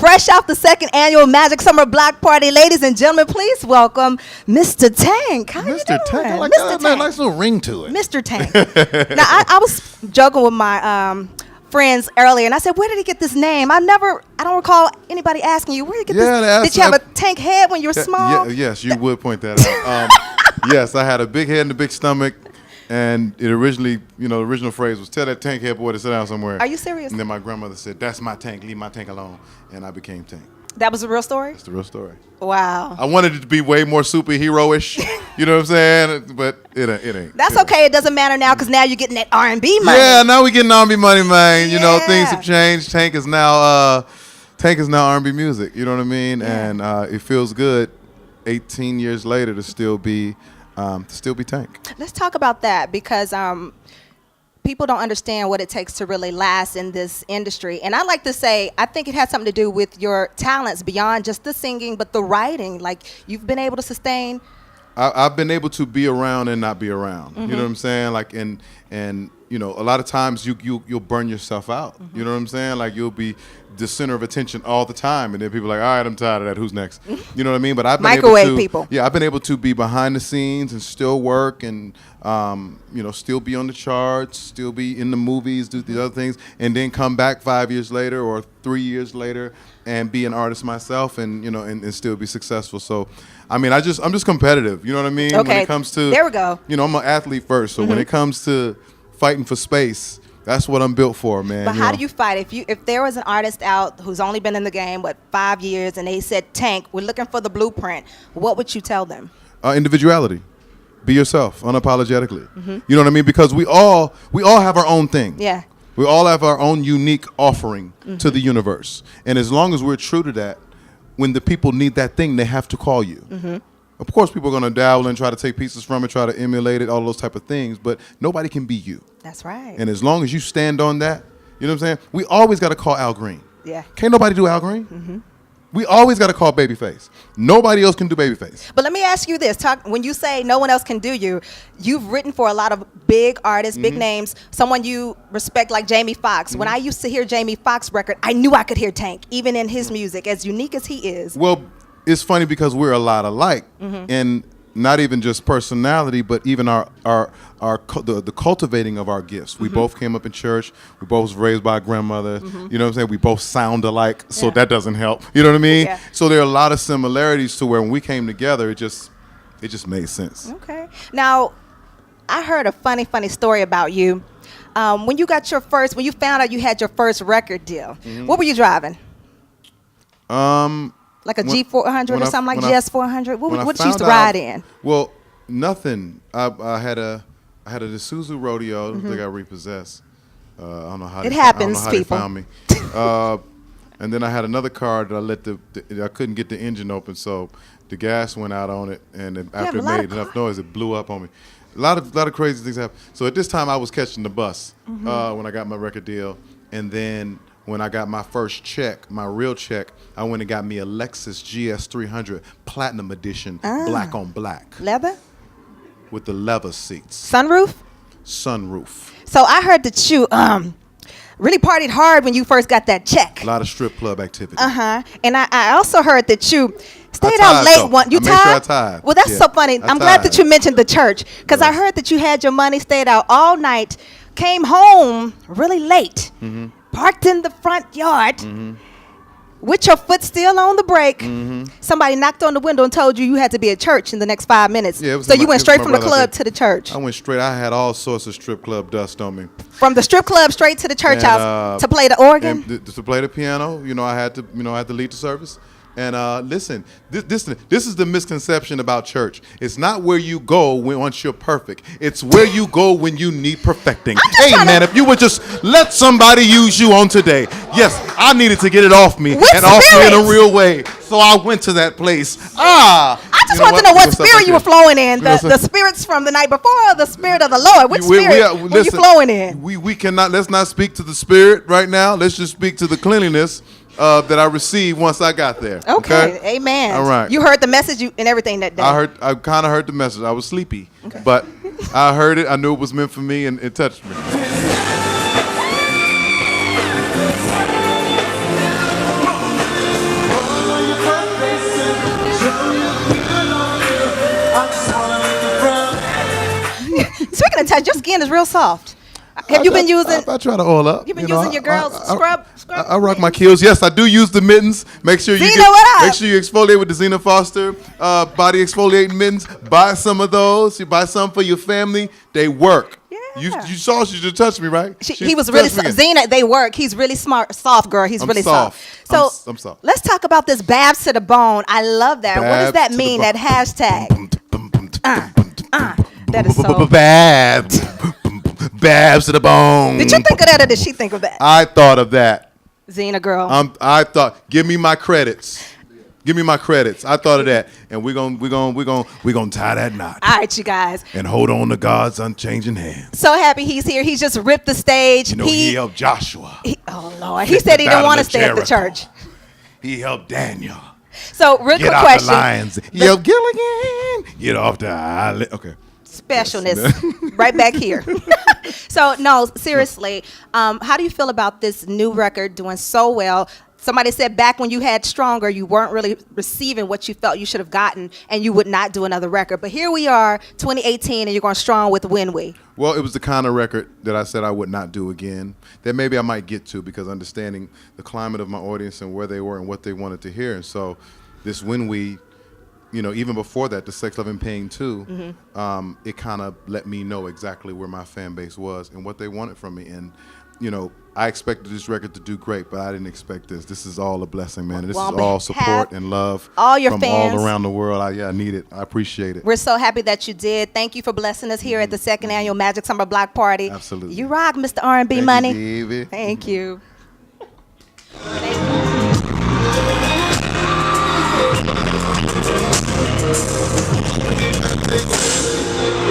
Fresh off the second annual Majic Summer Block Party, ladies and gentlemen, please welcome Mr. Tank. How you doing? Mr. Tank, I like Mr. that. Nice little ring to it. Mr. Tank. Now, I was joking with my friends earlier, and I said, where did he get this name? I don't recall anybody asking you, where did you get this? Did you have a tank head when you were small? Yes, you would point that out. Yes, I had a big head and a big stomach, and it originally, the original phrase was, tell that tank head boy to sit down somewhere. Are you serious? And then my grandmother said, that's my tank, leave my tank alone. And I became Tank. That was a real story? That's the real story. Wow. I wanted it to be way more superhero-ish, you know what I'm saying? But it ain't. That's okay. It doesn't matter now because now you're getting that R&B money. Yeah, now we're getting R&B money, man. Things have changed. Tank is now R&B music, you know what I mean? Yeah. And it feels good 18 years later to still be Tank. Let's talk about that because people don't understand what it takes to really last in this industry. And I like to say, I think it has something to do with your talents beyond just the singing, but the writing. Like, you've been able to sustain. I've been able to be around and not be around. Mm-hmm. You know what I'm saying? Like, and a lot of times you'll burn yourself out. Mm-hmm. You know what I'm saying? Like, you'll be the center of attention all the time, and then people are like, all right, I'm tired of that. Who's next? You know what I mean? But I've been microwave people. Yeah, I've been able to be behind the scenes and still work and still be on the charts, still be in the movies, do the other things, and then come back 5 years later or 3 years later and be an artist myself and and still be successful. So, I mean, I'm just competitive. You know what I mean? Okay. When it comes to, there we go. I'm an athlete first. So when it comes to fighting for space, that's what I'm built for, man. But how do you fight? If there was an artist out who's only been in the game, 5 years, and they said, Tank, we're looking for the blueprint, what would you tell them? Individuality. Be yourself, unapologetically. Mm-hmm. You know what I mean? Because we all have our own thing. Yeah. We all have our own unique offering to the universe. And as long as we're true to that, when the people need that thing, they have to call you. Mm-hmm. Of course, people are going to dabble and try to take pieces from it, try to emulate it, all those type of things, but nobody can be you. That's right. And as long as you stand on that, you know what I'm saying? We always got to call Al Green. Yeah. Can't nobody do Al Green? Mm-hmm. We always got to call Babyface. Nobody else can do Babyface. But let me ask you this. When you say no one else can do you, you've written for a lot of big artists, big names, someone you respect like Jamie Foxx. When I used to hear Jamie Foxx record, I knew I could hear Tank, even in his music, as unique as he is. Well, it's funny because we're a lot alike, and not even just personality, but even the cultivating of our gifts. We both came up in church. We both was raised by a grandmother. You know what I'm saying? We both sound alike, so that doesn't help. You know what I mean? Yeah. So there are a lot of similarities to where when we came together, it just made sense. Okay. Now, I heard a funny story about you. When you found out you had your first record deal, what were you driving? Like a G400 or something like GS400? What you used to ride in? Well, nothing. I had a Isuzu Rodeo that got repossessed. I don't know how it happens. I don't know how People they found me. And then I had another car that I couldn't get the engine open, so the gas went out on it, and then after it made enough noise, it blew up on me. A lot of crazy things happened. So at this time, I was catching the bus when I got my record deal, and then when I got my first check, my real check, I went and got me a Lexus GS300 Platinum Edition, black on black. Leather? With the leather seats. Sunroof? Sunroof. So I heard that you really partied hard when you first got that check. A lot of strip club activity. And I also heard that you stayed out late. You tied? Made sure I tied. Well, that's so funny. I'm glad that you mentioned the church because I heard that you had your money, stayed out all night, came home really late. Parked in the front yard with your foot still on the brake. Somebody knocked on the window and told you had to be at church in the next 5 minutes. Yeah, so you went straight from the club to the church. I went straight. I had all sorts of strip club dust on me. From the strip club straight to the church house to play the organ? To play the piano. I had to lead the service. And listen, this is the misconception about church. It's not where you go once you're perfect. It's where you go when you need perfecting. Hey, man, if you would just let somebody use you on today. Yes, I needed to get it off me off me in a real way. So I went to that place. I just want to know what spirit you were flowing in. The spirits from the night before or the spirit of the Lord? Which spirit were you flowing in? We cannot, let's not speak to the spirit right now. Let's just speak to the cleanliness that I received once I got there. Okay, amen. All right. You heard the message and everything that day. I kind of heard the message. I was sleepy, but I heard it. I knew it was meant for me, and it touched me. guys, your skin is real soft. Have you been using? I try to oil up. You've been using your girls' scrub. I rock my Kills. Yes, I do use the mittens. Make sure you make sure you exfoliate with the Zena Foster body exfoliating mittens. Buy some of those. You buy some for your family. They work. Yeah. You saw she just touched me, right? He was really Zena. They work. He's really smart, soft girl. He's really soft. So I'm soft. Let's talk about this Babs to the bone. I love that. What does that mean? That hashtag. That is so Babs to the bone. Did you think of that, or did she think of that? I thought of that. Zena girl. I thought, give me my credits. Give me my credits. I thought of that, and we're gonna tie that knot. All right, you guys, and hold on to God's unchanging hand. So happy he's here. He just ripped the stage. You know, he helped Joshua. Oh Lord, he said he didn't want to stay at the church. He helped Daniel. So, real quick question. The lions. He helped Gilligan get off the island. Okay. Specialness right back here. So no, seriously, how do you feel about this new record doing so well? Somebody said back when you had Stronger, you weren't really receiving what you felt you should have gotten, and you would not do another record. But here we are, 2018, and you're going strong with When We. Well, it was the kind of record that I said I would not do again, that maybe I might get to, because understanding the climate of my audience and where they were and what they wanted to hear. And so this When We, you know, even before that, the Sex, Love, and Pain 2, it kind of let me know exactly where my fan base was and what they wanted from me. And, you know, I expected this record to do great, but I didn't expect this. This is all a blessing, man. And this is all support and love all your from fans all around the world. I need it. I appreciate it. We're so happy that you did. Thank you for blessing us here at the second annual Majic Summer Block Party. Absolutely. You rock, Mr. R&B Money. You, baby. Thank you. Thank you.